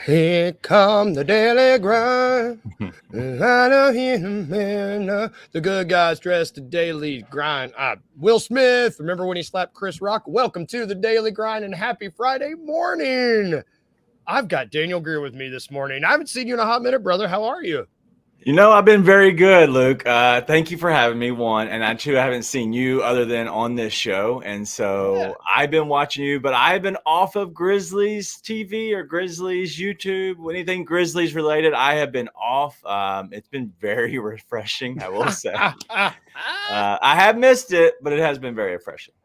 Here come the daily grind. I don't hear the good guys dressed the daily grind. Will Smith, remember when he slapped Chris Rock? Welcome to the daily grind and happy Friday morning. I've got Daniel Greer with me this morning. I haven't seen you in a hot minute, brother. How are you? I've been very good, Luke. Thank you for having me, one. And I, too, haven't seen you other than on this show. And Yeah. so I've been watching you, but I've been off of Grizzlies TV or Grizzlies YouTube, anything Grizzlies related. I have been off. It's been very refreshing, I will say. I have missed it, but it has been very refreshing.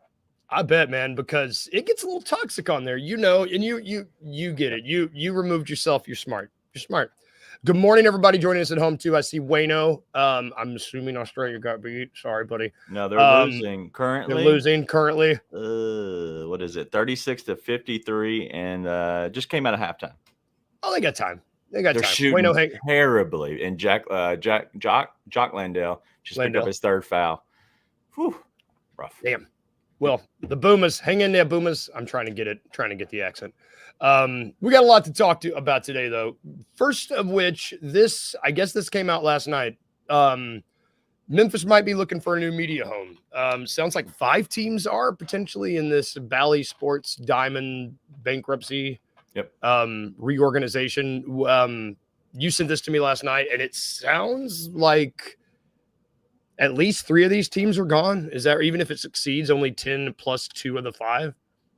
I bet, man, because it gets a little toxic on there, and you get it. You removed yourself. You're smart. You're smart. Good morning, everybody joining us at home too. I see Wayno. I'm assuming Australia got beat. Sorry, buddy. No, they're losing currently. They're losing currently. What is it? 36-53, and just came out of halftime. Oh, they got time. They got They're time. shooting Wayno, terribly, and Jock Landale just picked up his third foul. Whew, rough. Damn. Well, the Boomers, hang in there, Boomers. I'm trying to get the accent. We got a lot to talk about today, though. First of which, I guess this came out last night. Memphis might be looking for a new media home. Sounds like 5 teams are potentially in this Bally Sports Diamond bankruptcy. Yep. Reorganization. You sent this to me last night, and it sounds like at least 3 of these teams are gone. Is that, even if it succeeds, only 10 plus 2 of the 5?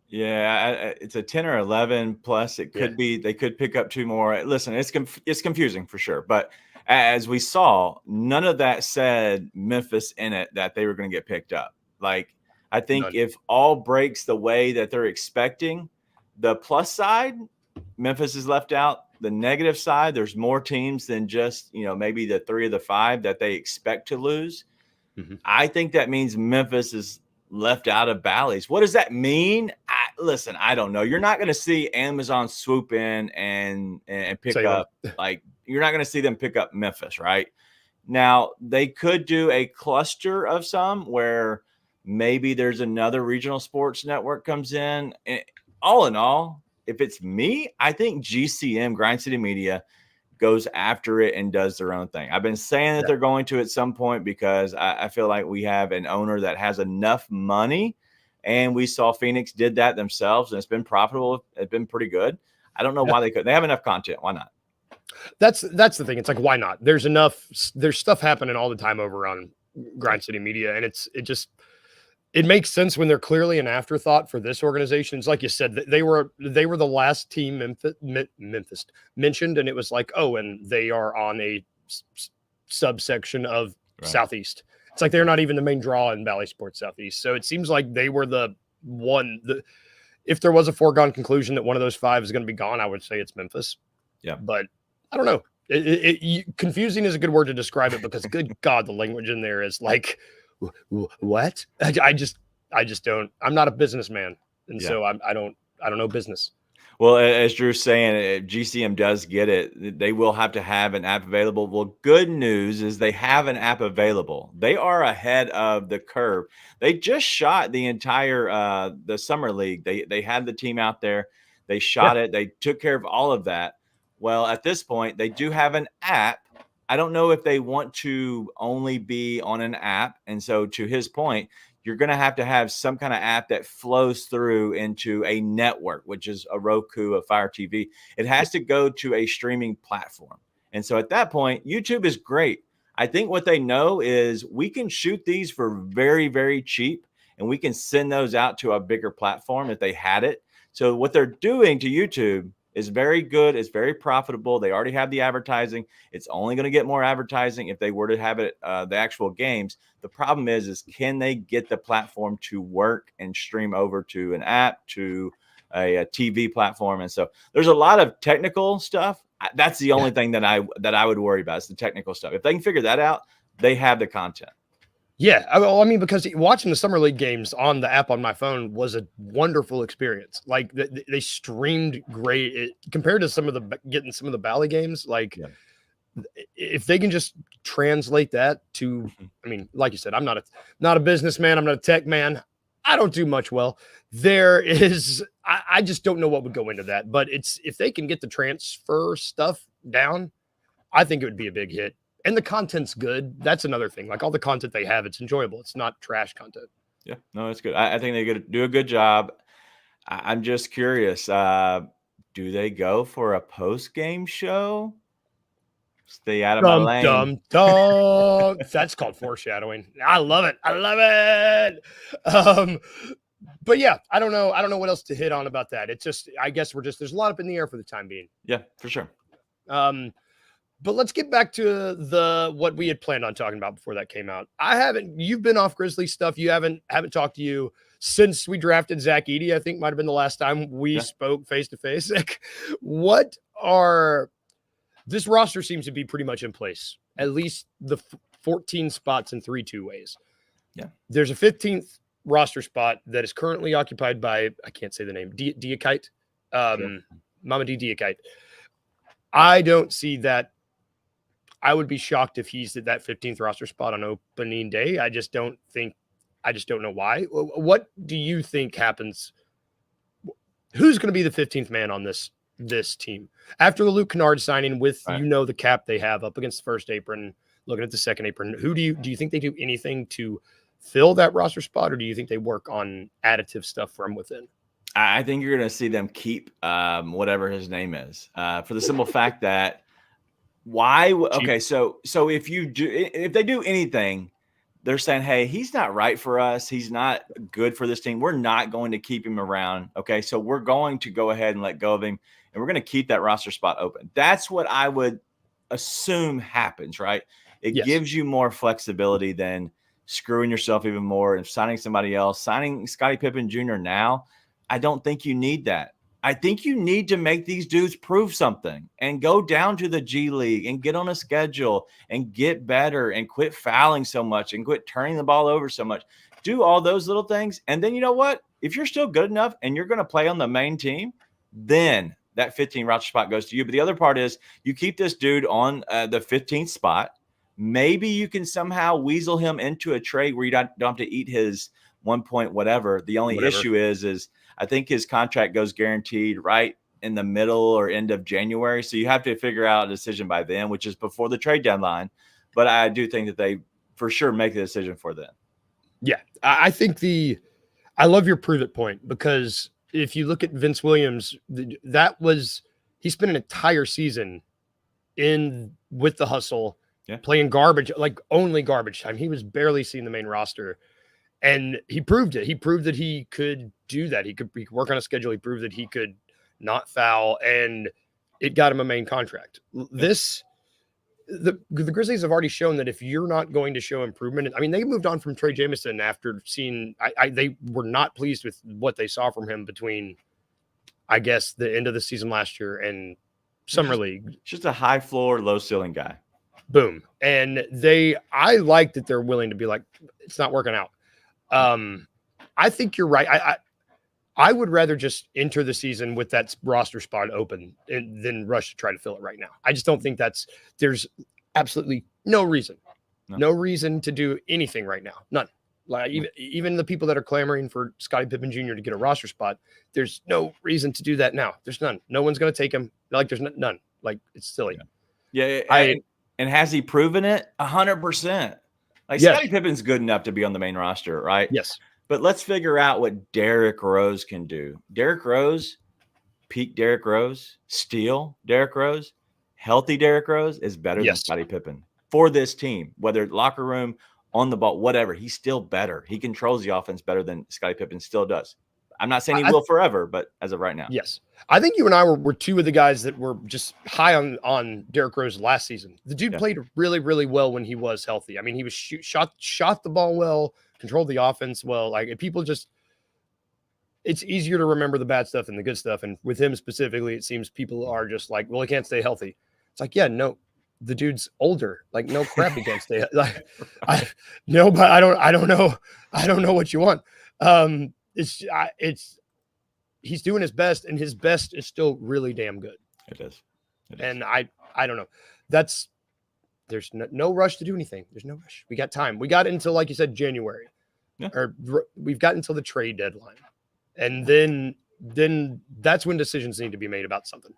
Yeah, it's a 10 or 11 plus. It could be they could pick up 2 more. Listen, it's confusing for sure, but as we saw, none of that said Memphis in it that they were going to get picked up. Like, I think if all breaks the way that they're expecting, the plus side, Memphis is left out. The negative side, there's more teams than just, maybe the 3 of the 5 that they expect to lose. Mm-hmm. I think that means Memphis is left out of Bally's. What does that mean? Listen, I don't know. You're not going to see Amazon swoop in and pick up. Like, you're not going to see them pick up Memphis, right? Now, they could do a cluster of some where maybe there's another regional sports network comes in. And all in all, if it's me, I think GCM, Grind City Media, goes after it and does their own thing. I've been saying that they're going to at some point because I feel like we have an owner that has enough money, and we saw Phoenix did that themselves, and it's been profitable. It's been pretty good. I don't know why they couldn't. They have enough content. Why not? That's the thing. It's like, why not? There's stuff happening all the time over on Grind City Media, and it makes sense when they're clearly an afterthought for this organization. It's like you said, they were the last team Memphis mentioned, and it was like, oh, and they are on a subsection of Southeast. It's like they're not even the main draw in Bally Sports Southeast. So it seems like they were the one. If there was a foregone conclusion that one of those 5 is going to be gone, I would say it's Memphis. Yeah, but I don't know. Confusing is a good word to describe it, because good God, the language in there is like, what? I just don't. I'm not a businessman, and so I don't know business. Well, as Drew's saying, if GCM does get it, they will have to have an app available. Well, good news is they have an app available. They are ahead of the curve. They just shot the entire the summer league. They had the team out there. They shot it. They took care of all of that. Well, at this point, they do have an app. I don't know if they want to only be on an app. And so, to his point, you're going to have some kind of app that flows through into a network, which is a Roku, a Fire TV. It has to go to a streaming platform. And so at that point, YouTube is great. I think what they know is we can shoot these for very, very cheap, and we can send those out to a bigger platform if they had it. So what they're doing to YouTube is very good. It's very profitable. They already have the advertising. It's only going to get more advertising if they were to have it, the actual games. The problem is can they get the platform to work and stream over to an app, to a TV platform? And so there's a lot of technical stuff. That's the only thing that I would worry about, is the technical stuff. If they can figure that out, they have the content. Yeah, I mean, because watching the Summer League games on the app on my phone was a wonderful experience. Like, they streamed great compared to getting some of the Bally games. Like, if they can just translate that to, I mean, like you said, I'm not a businessman. I'm not a tech man. I don't do much well. There is, I just don't know what would go into that. But it's if they can get the transfer stuff down, I think it would be a big hit. And the content's good. That's another thing. Like all the content they have, it's enjoyable. It's not trash content. Yeah, no, it's good. I think they do a good job. I'm just curious. Do they go for a post game show? Stay out of my lane. Dum. That's called foreshadowing. I love it. I love it. But yeah, I don't know. I don't know what else to hit on about that. It's just, I guess there's a lot up in the air for the time being. Yeah, for sure. But let's get back to what we had planned on talking about before that came out. You've been off Grizzly stuff. You haven't talked to you since we drafted Zach Edey. I think might've been the last time we spoke face to face. Like, this roster seems to be pretty much in place, at least the 14 spots in 3 2-ways. Yeah. There's a 15th roster spot that is currently occupied by, I can't say the name, Diakite, Mamadi Diakite. I don't see that. I would be shocked if he's at that 15th roster spot on opening day. I just don't know why. What do you think happens? Who's going to be the 15th man on this team after the Luke Kennard signing with, the cap they have up against the first apron, looking at the second apron? Who do you think they do anything to fill that roster spot, or do you think they work on additive stuff from within? I think you're going to see them keep whatever his name is for the simple fact that okay, so if they do anything, they're saying, hey, he's not right for us. He's not good for this team. We're not going to keep him around. Okay, so we're going to go ahead and let go of him, and we're going to keep that roster spot open. That's what I would assume happens, right? It gives you more flexibility than screwing yourself even more and signing somebody else. Signing Scottie Pippen Jr. now, I don't think you need that. I think you need to make these dudes prove something and go down to the G League and get on a schedule and get better and quit fouling so much and quit turning the ball over so much. Do all those little things. And then you know what? If you're still good enough and you're going to play on the main team, then that 15 roster spot goes to you. But the other part is you keep this dude on the 15th spot. Maybe you can somehow weasel him into a trade where you don't have to eat his 1 point whatever. The only issue is I think his contract goes guaranteed right in the middle or end of January. So you have to figure out a decision by then, which is before the trade deadline. But I do think that they for sure make the decision for then. Yeah, I think I love your prove it point, because if you look at Vince Williams, he spent an entire season with the hustle, playing garbage, like only garbage time. He was barely seeing the main roster. And he proved it. He proved that he could do that. He could work on a schedule. He proved that he could not foul, and it got him a main contract. The Grizzlies have already shown that if you're not going to show improvement, I mean, they moved on from Trey Jamison after seeing, they were not pleased with what they saw from him between, I guess, the end of the season last year and Summer League. Just a high floor, low ceiling guy. Boom. And I like that they're willing to be like, it's not working out. I think you're right. I would rather just enter the season with that roster spot open than rush to try to fill it right now. I just don't think there's absolutely no reason to do anything right now. None. Like even the people that are clamoring for Scottie Pippen Jr. to get a roster spot, there's no reason to do that now. There's none. No one's going to take him. Like there's none. Like it's silly. Yeah. And has he proven it? 100%. Like Scottie Pippen's good enough to be on the main roster, right? Yes. But let's figure out what Derrick Rose can do. Derrick Rose, peak Derrick Rose, steal Derrick Rose, healthy Derrick Rose is better than Scottie Pippen for this team, whether locker room, on the ball, whatever. He's still better. He controls the offense better than Scottie Pippen still does. I'm not saying he will forever, but as of right now. Yes. I think you and I were two of the guys that were just high on Derrick Rose last season. The dude played really, really well when he was healthy. I mean, he was shot the ball well, controlled the offense well. Like people just, it's easier to remember the bad stuff than the good stuff. And with him specifically, it seems people are just like, well, he can't stay healthy. It's like, yeah, no, the dude's older. Like, no crap, he can't stay. Like, but I don't know what you want. He's doing his best, and his best is still really damn good. It is. And I don't know. There's no rush to do anything. There's no rush. We got time. We got until, like you said, January. Yeah. We've got until the trade deadline, and then that's when decisions need to be made about something,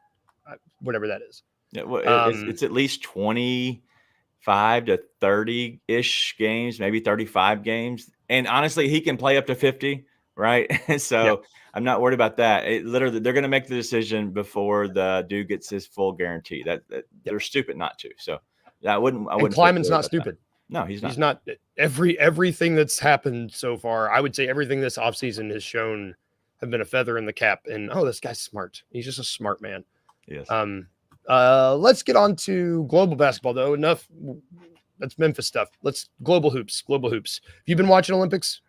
whatever that is. Yeah, well, it's at least 25 to 30-ish games, maybe 35 games. And honestly, he can play up to 50, right? So Yeah. I'm not worried about that. Literally, they're going to make the decision before the dude gets his full guarantee. That they're stupid not to. So I wouldn't. And Kleiman's not stupid. That. No, he's not. He's not. Everything that's happened so far, I would say everything this offseason has shown have been a feather in the cap. And this guy's smart. He's just a smart man. Yes. Let's get on to global basketball, though. Enough. That's Memphis stuff. Let's global hoops. Have you been watching Olympics?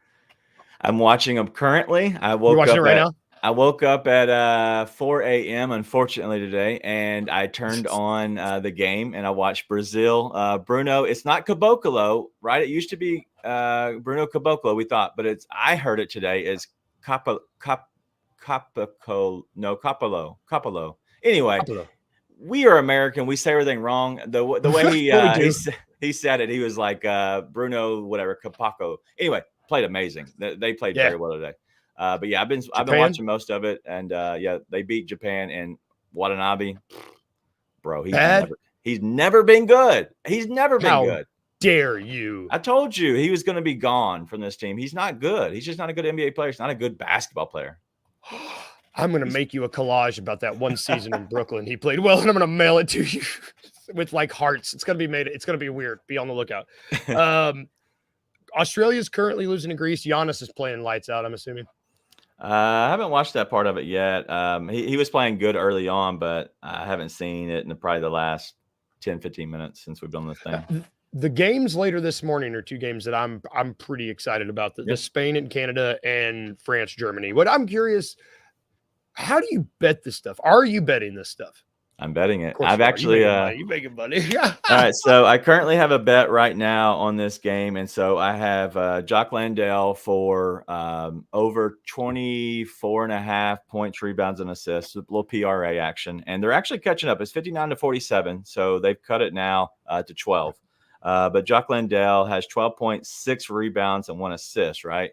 I'm watching them currently. You're watching it right now? I woke up at 4 a.m. unfortunately today, and I turned on the game and I watched Brazil. Bruno, it's not Caboclo, right? It used to be Bruno Caboclo, we thought, but I heard it today as Capolo. Anyway. Capolo. We are American. We say everything wrong. The way he said it, he was like Bruno, whatever, Capaco. Anyway, played amazing. They played very well today. But yeah, I've been watching most of it, and they beat Japan and Watanabe. Bro, he's never been good. He's never been good. Dare you? I told you he was going to be gone from this team. He's not good. He's just not a good NBA player. He's not a good basketball player. I'm going to make you a collage about that one season in Brooklyn. He played well, and I'm going to mail it to you with like hearts. It's going to be made. It's going to be weird. Be on the lookout. Australia's currently losing to Greece. Giannis is playing lights out, I'm assuming. I haven't watched that part of it yet. He was playing good early on, but I haven't seen it in probably the last 10, 15 minutes since we've done this thing. The games later this morning are two games that I'm pretty excited about. The Spain and Canada and France, Germany. What I'm curious, how do you bet this stuff? Are you betting this stuff? I'm betting it. I've actually you making money. All right, so I currently have a bet right now on this game, and so I have Jock Landale for over 24.5 points, rebounds, and assists with a little PRA action, and they're actually catching up. It's 59-47, so they've cut it now to 12. But Jock Landale has 12.6 rebounds and 1 assist, right?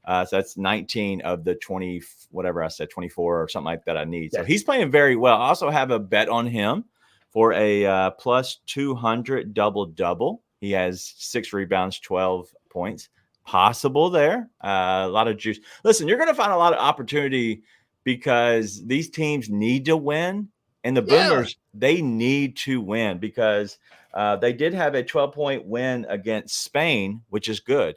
So that's 19 of the 20, whatever I said, 24 or something like that I need. So he's playing very well. I also have a bet on him for a plus 200 double-double. He has 6 rebounds, 12 points. Possible there. A lot of juice. Listen, you're going to find a lot of opportunity because these teams need to win. And the Boomers, they need to win because they did have a 12-point win against Spain, which is good.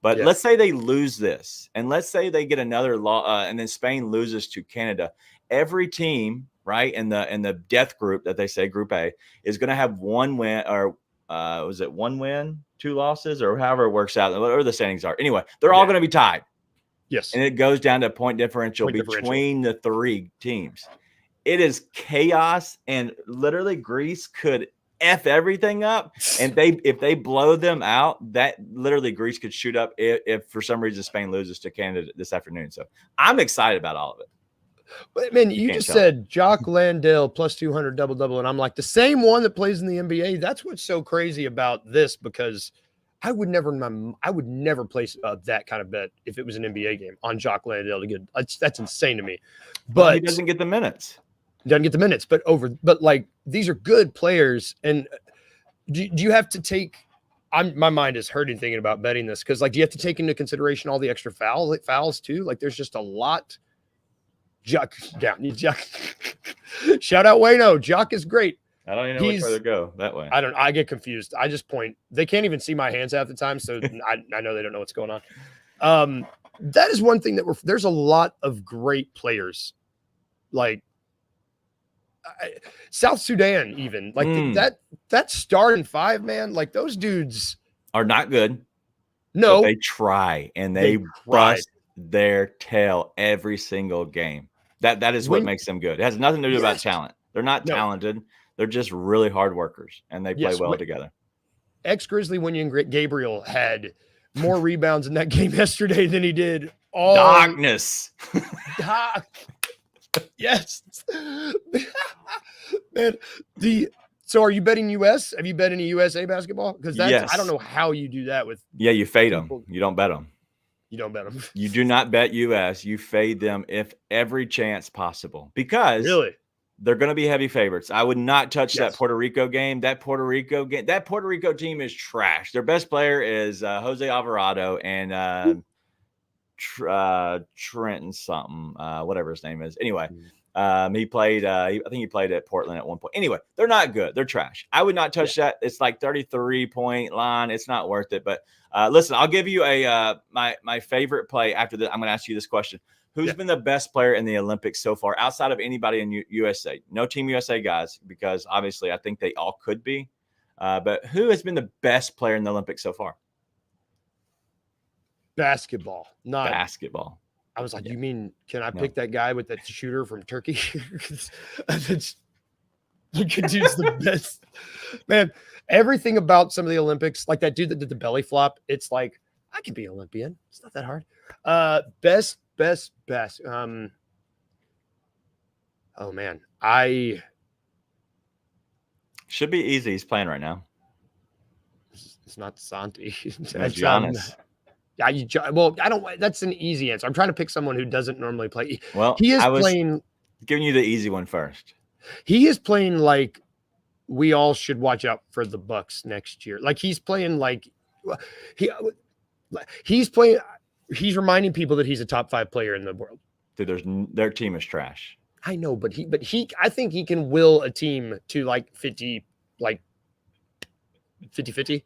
But let's say they lose this, and let's say they get another and then Spain loses to Canada. Every team, right, in the death group that they say, Group A, is going to have 1 win, or was it 1 win, 2 losses, or however it works out, whatever the standings are. Anyway, they're all going to be tied. Yes, and it goes down to point differential between the 3 teams. It is chaos, and literally Greece could F everything up, and if they blow them out, that literally Greece could shoot up if for some reason Spain loses to Canada this afternoon. So I'm excited about all of it. But man, you just said Jock Landale plus 200 double-double, and I'm like, the same one that plays in the NBA. That's what's so crazy about this, because I would never place that kind of bet if it was an NBA game on Jock Landale to get. That's insane to me. But he doesn't get the minutes. Doesn't get the minutes, but like these are good players. And do you have to take? My mind is hurting thinking about betting this, because like, do you have to take into consideration all the extra fouls too? Like, there's just a lot. Jock down. Jock. Shout out Wayno. Jock is great. I don't even know which way to go that way. I get confused. I just point. They can't even see my hands half the time, so I know they don't know what's going on. That is one thing that there's a lot of great players, like. South Sudan, even like that starting 5, man, like those dudes are not good. No, they try and they bust their tail every single game. That is what makes them good. It has nothing to do about talent. They're not talented. They're just really hard workers, and they play well together. Ex-Grizzly Wenyen Gabriel had more rebounds in that game yesterday than he did all darkness. Yes. Man, so are you betting US? Have you bet any USA basketball? Because that's I don't know how you do that with you fade them. You don't bet them. You don't bet them. You do not bet US. You fade them if every chance possible because Really? they're going to be heavy favorites. I would not touch that Yes. Puerto Rico game. That Puerto Rico team is trash. Their best player is Jose Alvarado and Trenton something, whatever his name is. Anyway, he played. I think he played at Portland at one point. Anyway, they're not good. They're trash. I would not touch that. It's like 33-point line. It's not worth it. But listen, I'll give you a my favorite play after that. I'm going to ask you this question. Who's been the best player in the Olympics so far outside of anybody in USA? No Team USA guys, because obviously I think they all could be. But who has been the best player in the Olympics so far? Basketball, not basketball. I was like, you mean, can I pick that guy with that shooter from Turkey? Dude's the best. Man, everything about some of the Olympics, like that dude that did the belly flop, it's like, I could be Olympian. It's not that hard. Best. Oh man, should be easy. He's playing right now. It's not Santi. It's Giannis. Well, I don't. That's an easy answer. I'm trying to pick someone who doesn't normally play. Well, he is playing. Giving you the easy one first. He is playing like we all should watch out for the Bucks next year. Like he's playing like he's playing. He's reminding people that he's a top 5 player in the world. Dude, their team is trash. I know, but I think he can will a team to like 50, like 50-50.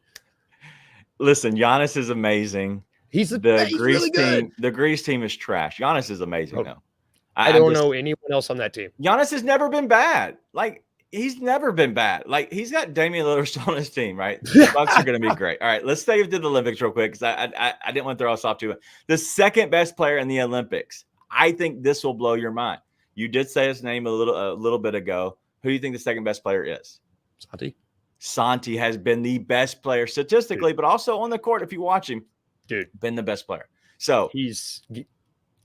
Listen, Giannis is amazing. He's really good. The Greece team is trash. Giannis is amazing though. I don't know anyone else on that team. Giannis has never been bad. Like he's never been bad. Like he's got Damian Lillard on his team, right? The Bucks are going to be great. All right, let's stay with the Olympics real quick because I didn't want to throw us off too much. The second best player in the Olympics. I think this will blow your mind. You did say his name a little bit ago. Who do you think the second best player is? Santi has been the best player statistically, but also on the court. If you watch him, been the best player. So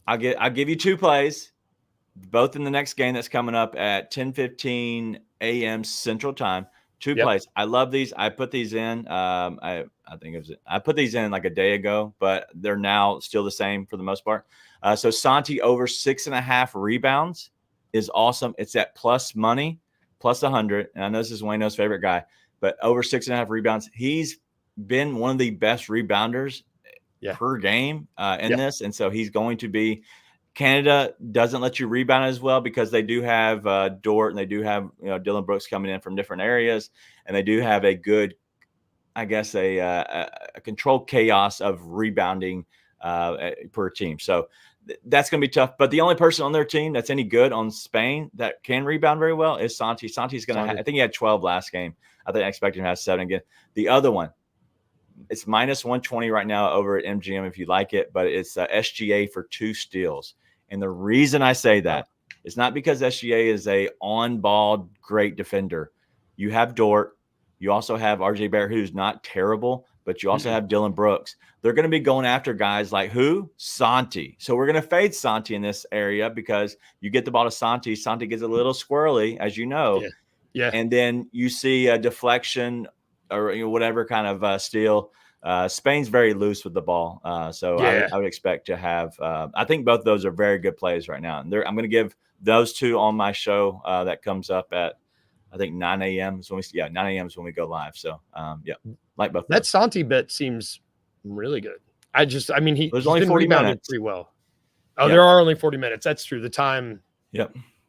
I'll give you 2 plays, both in the next game that's coming up at 10:15 a.m. Central Time. 2 plays. I love these. I put these in. I put these in like a day ago, but they're now still the same for the most part. So Santi over 6.5 rebounds is awesome. It's at plus money, plus 100. And I know this is Wayno's favorite guy, but over 6.5 rebounds. He's been one of the best rebounders per game in this. And so he's going to be. Canada doesn't let you rebound as well because they do have Dort and they do have Dylan Brooks coming in from different areas, and they do have a good, I guess, a controlled chaos of rebounding per team. So that's going to be tough. But the only person on their team that's any good on Spain that can rebound very well is Santi. Santi's going to. I think he had 12 last game. I think I expect him to have 7 again. The other one. It's minus 120 right now over at MGM if you like it, but it's SGA for 2 steals. And the reason I say that is not because SGA is a on-ball great defender. You have Dort. You also have RJ Barrett, who's not terrible, but you also have Dylan Brooks. They're going to be going after guys like who? Santi. So we're going to fade Santi in this area because you get the ball to Santi. Santi gets a little squirrely, as you know. Yeah. And then you see a deflection or whatever kind of steal. Spain's very loose with the ball. So I would expect to have I think both of those are very good plays right now. And I'm going to give those 2 on my show that comes up at I think 9 a.m. is when 9 a.m. is when we go live. So like both. That Santi bet seems really good. There's only 40 minutes pretty well. Oh, there are only 40 minutes. That's true. The time.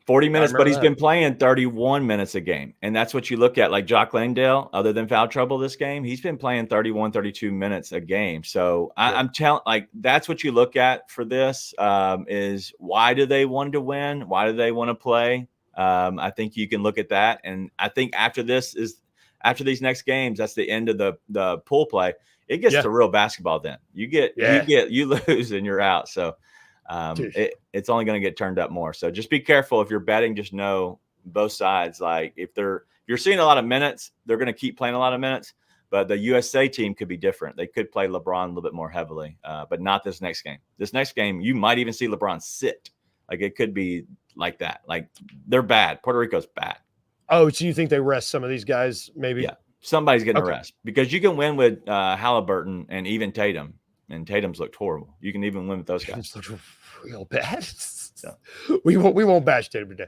40 minutes, but he's been playing 31 minutes a game. And that's what you look at. Like Jock Landale, other than foul trouble this game, he's been playing 31, 32 minutes a game. So I'm telling, that's what you look at for this is why do they want to win? Why do they want to play? I think you can look at that. And I think after these next games, that's the end of the pool play. It gets to real basketball then. You lose and you're out. So it's only going to get turned up more. So just be careful if you're betting. Just know both sides. Like if you're seeing a lot of minutes, they're going to keep playing a lot of minutes. But the USA team could be different. They could play LeBron a little bit more heavily, but not this next game. This next game, you might even see LeBron sit. Like it could be like that. Like they're bad. Puerto Rico's bad. Oh, so you think they rest some of these guys? Maybe. Yeah, somebody's getting a rest because you can win with Halliburton and even Tatum. and Tatum's looked horrible. You can even limit those guys. It's looked real bad. Yeah. We won't bash Tatum today.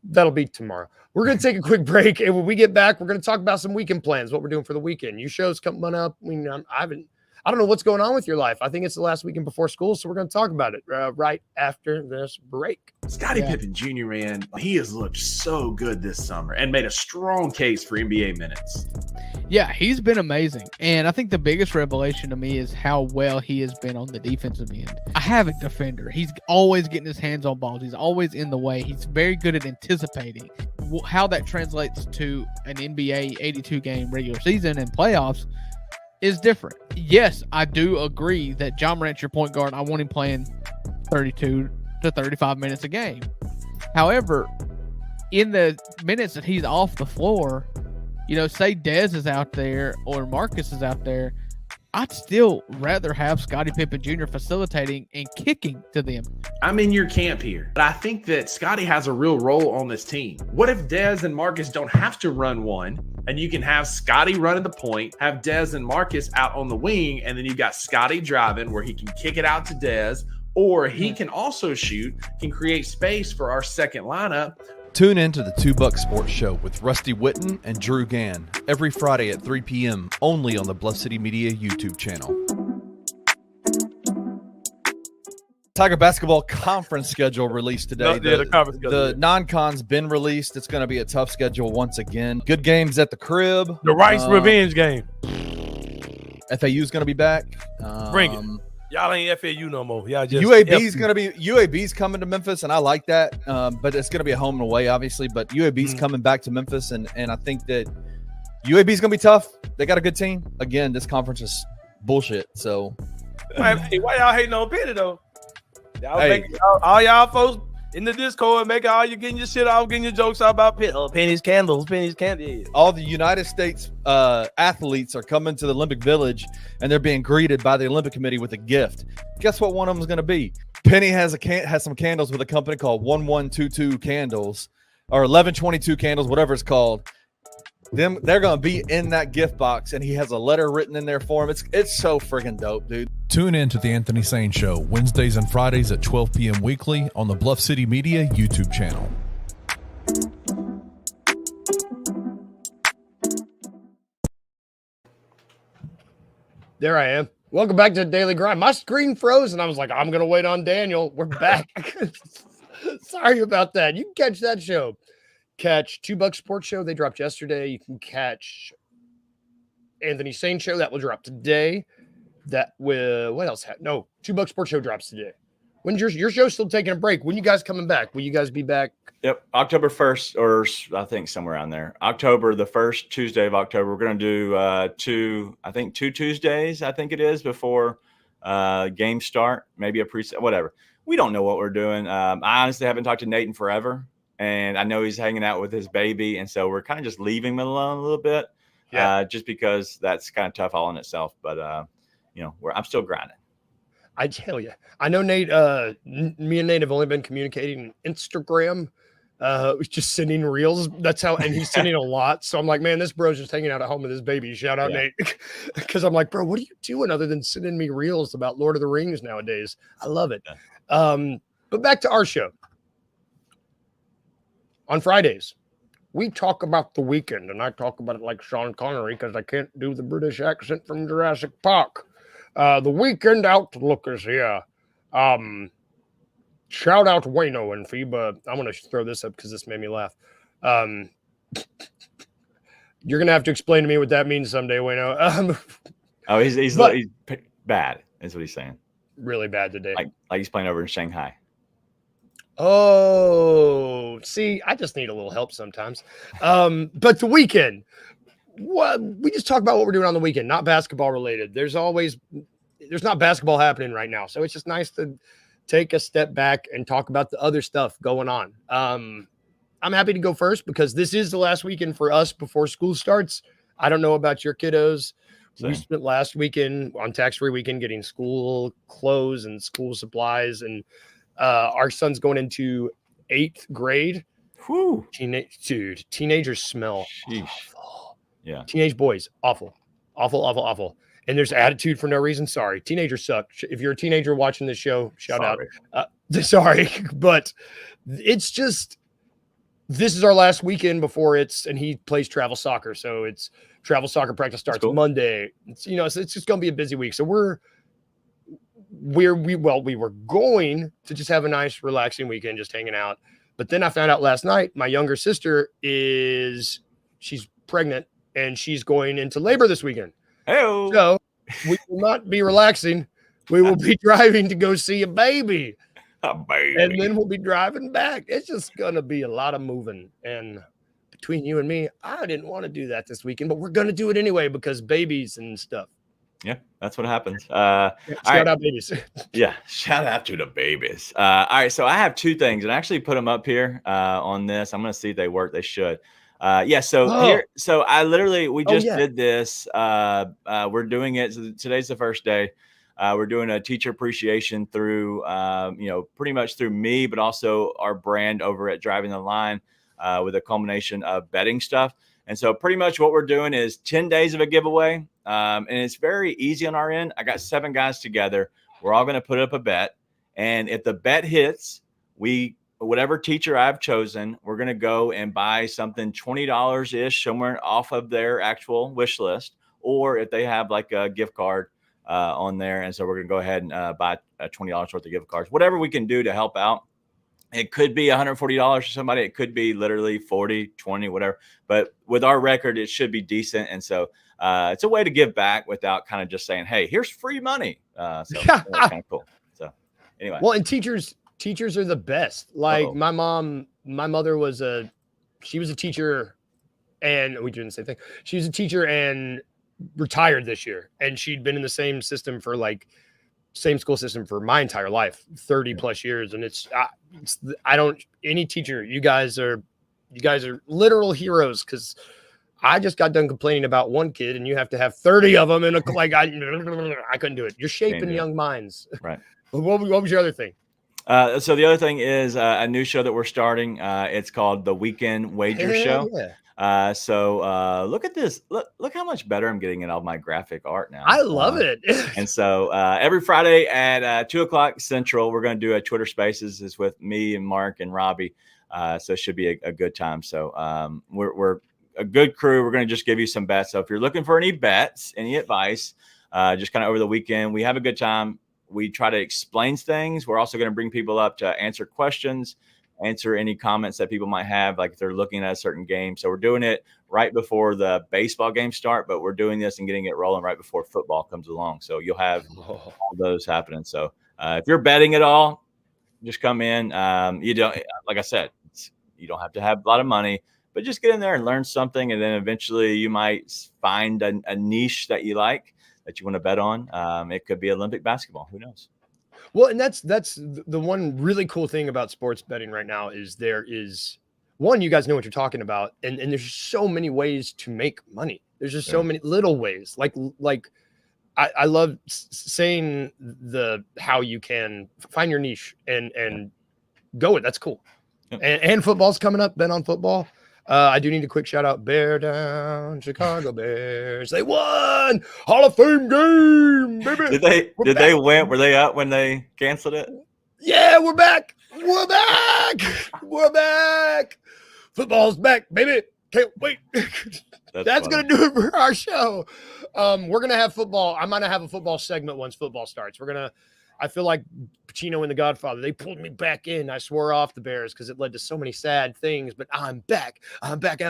That'll be tomorrow. We're gonna take a quick break, and when we get back, we're gonna talk about some weekend plans, what we're doing for the weekend. New shows coming up. I don't know what's going on with your life. I think it's the last weekend before school, so we're going to talk about it right after this break. Scottie Pippen Jr., man, he has looked so good this summer and made a strong case for NBA minutes. Yeah, he's been amazing. And I think the biggest revelation to me is how well he has been on the defensive end. A havoc defender. He's always getting his hands on balls. He's always in the way. He's very good at anticipating. How that translates to an NBA 82-game regular season and playoffs is different. Yes, I do agree that John Morant's your point guard. I want him playing 32 to 35 minutes a game. However, in the minutes that he's off the floor, say Dez is out there or Marcus is out there, I'd still rather have Scottie Pippen Jr. facilitating and kicking to them. I'm in your camp here, but I think that Scottie has a real role on this team. What if Dez and Marcus don't have to run one, and you can have Scottie running the point, have Dez and Marcus out on the wing, and then you've got Scottie driving where he can kick it out to Dez, or he can also shoot, can create space for our second lineup. Tune in to the Two Buck Sports Show with Rusty Witten and Drew Gann every Friday at 3 p.m. only on the Bluff City Media YouTube channel. Tiger basketball conference schedule released today. The non-con's been released. It's going to be a tough schedule once again. Good games at the crib. The Rice revenge game. FAU's going to be back. Bring it. Y'all ain't FAU no more. Y'all just UAB's coming to Memphis, and I like that. But it's going to be a home and away, obviously. But UAB's coming back to Memphis, and I think that UAB's going to be tough. They got a good team. Again, this conference is bullshit. So, why y'all hating on Penny though? All y'all folks in the Discord making all you getting your shit off, getting your jokes out about Penny's candles. Yeah. All the United States athletes are coming to the Olympic Village, and they're being greeted by the Olympic Committee with a gift. Guess what one of them is going to be? Penny has some candles with a company called 1122 Candles or 1122 Candles, whatever it's called. They're going to be in that gift box, and he has a letter written in there for him. It's so friggin' dope, dude. Tune in to The Anthony Sane Show, Wednesdays and Fridays at 12 p.m. weekly on the Bluff City Media YouTube channel. There I am. Welcome back to the Daily Grind. My screen froze, and I was like, I'm going to wait on Daniel. We're back. Sorry about that. You can catch that show. Catch Two Buck Sports Show. They dropped yesterday. You can catch Anthony Sane Show. That will drop today. What else? Two Buck Sports Show drops today. When's your show still taking a break? When you guys coming back? Will you guys be back? Yep, October 1st, or I think somewhere around there. October, the first Tuesday of October. We're going to do two Tuesdays, I think it is, before games start. Maybe a preset, whatever. We don't know what we're doing. I honestly haven't talked to Nate in forever. And I know he's hanging out with his baby, and so we're kind of just leaving him alone a little bit, just because that's kind of tough all in itself. But I'm still grinding. I tell you, I know Nate. Me and Nate have only been communicating Instagram, just sending reels. That's how, and he's sending a lot. So I'm like, man, this bro's just hanging out at home with his baby. Shout out Nate, because I'm like, bro, what are you doing other than sending me reels about Lord of the Rings nowadays? I love it. But back to our show. On Fridays, we talk about the weekend, and I talk about it like Sean Connery because I can't do the British accent from Jurassic Park. The weekend outlook is here. Shout out to Wayno and FIBA. I'm going to throw this up because this made me laugh. You're going to have to explain to me what that means someday, Wayno. He's bad, is what he's saying. Really bad today. Like he's playing over in Shanghai. Oh, see, I just need a little help sometimes. But the weekend, we just talk about what we're doing on the weekend, not basketball related. There's not basketball happening right now. So it's just nice to take a step back and talk about the other stuff going on. I'm happy to go first because this is the last weekend for us before school starts. I don't know about your kiddos. Same. We spent last weekend on tax-free weekend getting school clothes and school supplies, and our son's going into 8th grade. Whew. Teenagers smell awful. Yeah. Teenage boys, awful. and there's attitude for no reason. Sorry, teenagers suck. If you're a teenager watching this show, shout Sorry. out. Sorry, but it's just this is our last weekend before and he plays travel soccer, so it's travel soccer practice starts cool. Monday. It's so it's just gonna be a busy week. So we were going to just have a nice relaxing weekend, just hanging out. But then I found out last night my younger sister she's pregnant and she's going into labor this weekend. Hey-o. So we will not be relaxing. We will be driving to go see a baby. A baby. And then we'll be driving back. It's just going to be a lot of moving. And between you and me, I didn't want to do that this weekend, but we're going to do it anyway because babies and stuff. Yeah, that's what happens. Shout out babies. Yeah, shout out to the babies. All right, so I have two things, and I actually put them up here on this. I'm going to see if they work. They should. So I we just did this. We're doing it. So today's the first day. We're doing a teacher appreciation through, pretty much through me, but also our brand over at Driving the Line with a culmination of betting stuff. And so pretty much what we're doing is 10 days of a giveaway. And it's very easy on our end. I got 7 guys together. We're all going to put up a bet. And if the bet hits, whatever teacher I've chosen, we're going to go and buy something $20-ish somewhere off of their actual wish list. Or if they have like a gift card on there. And so we're going to go ahead and buy $20 worth of gift cards, whatever we can do to help out. It could be $140 for somebody. It could be literally 40, 20, whatever. But with our record, it should be decent. And so it's a way to give back without kind of just saying, hey, here's free money. So that's kind of cool. So anyway. Well, and teachers are the best. Like my mother was a teacher, and we did the same thing. She was a teacher and retired this year. And she'd been in the same system for same school system for my entire life, 30 plus years. And any teacher, you guys are literal heroes. Cause I just got done complaining about one kid and you have to have 30 of them in I couldn't do it. You're shaping young minds. Right. What was your other thing? So the other thing is a new show that we're starting. It's called The Weekend Wager Show. Yeah. So look at this. Look how much better I'm getting at all my graphic art now. I love it. And so every Friday at 2:00 Central, we're going to do a Twitter Spaces. It's with me and Mark and Robbie. So it should be a good time. So we're a good crew. We're going to just give you some bets. So if you're looking for any bets, any advice, just kind of over the weekend, we have a good time. We try to explain things. We're also going to bring people up to answer questions, answer any comments that people might have, like if they're looking at a certain game. So we're doing it right before the baseball games start, but we're doing this and getting it rolling right before football comes along. So you'll have all those happening. So if you're betting at all, just come in. You don't, like I said, you don't have to have a lot of money, but just get in there and learn something. And then eventually you might find a niche that you like, that you want to bet on. It could be Olympic basketball. Who knows? Well, and that's the one really cool thing about sports betting right now is there is one, you guys know what you're talking about. And there's so many ways to make money. There's just so many little ways. Like I love saying how you can find your niche and go with. That's cool. Yeah. And football's coming up. Bet on football. I do need a quick shout out. Bear down, Chicago Bears. They won Hall of Fame game, baby. Did they win? Were they up when they canceled it? Yeah, we're back. We're back. Football's back, baby. Can't wait. That's gonna do it for our show. We're gonna have football. I'm gonna have a football segment once football starts. I feel like Pacino in The Godfather. They pulled me back in. I swore off the Bears because it led to so many sad things, but I'm back. Everybody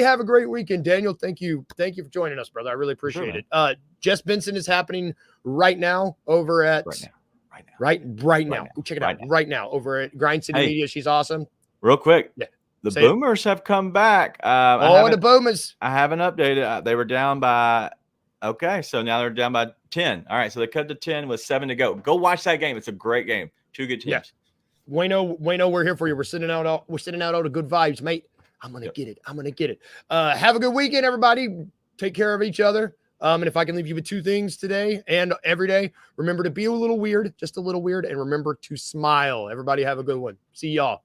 have a great weekend. Daniel, thank you for joining us, brother. I really appreciate it. Jess Benson is happening right now over at right now. Go check it out right now over at Grind City Media. She's awesome. Real quick. Yeah. The Boomers have come back. The Boomers. I haven't updated. They were down by okay, so now they're down by 10. All right, so they cut to 10 with 7 to go. Go watch that game. It's a great game. 2 good teams. Yeah. Wayno, we're here for you. We're sending out all the good vibes, mate. I'm gonna get it. Have a good weekend, everybody. Take care of each other. And if I can leave you with 2 things today and every day, remember to be a little weird, just a little weird, and remember to smile. Everybody have a good one. See y'all.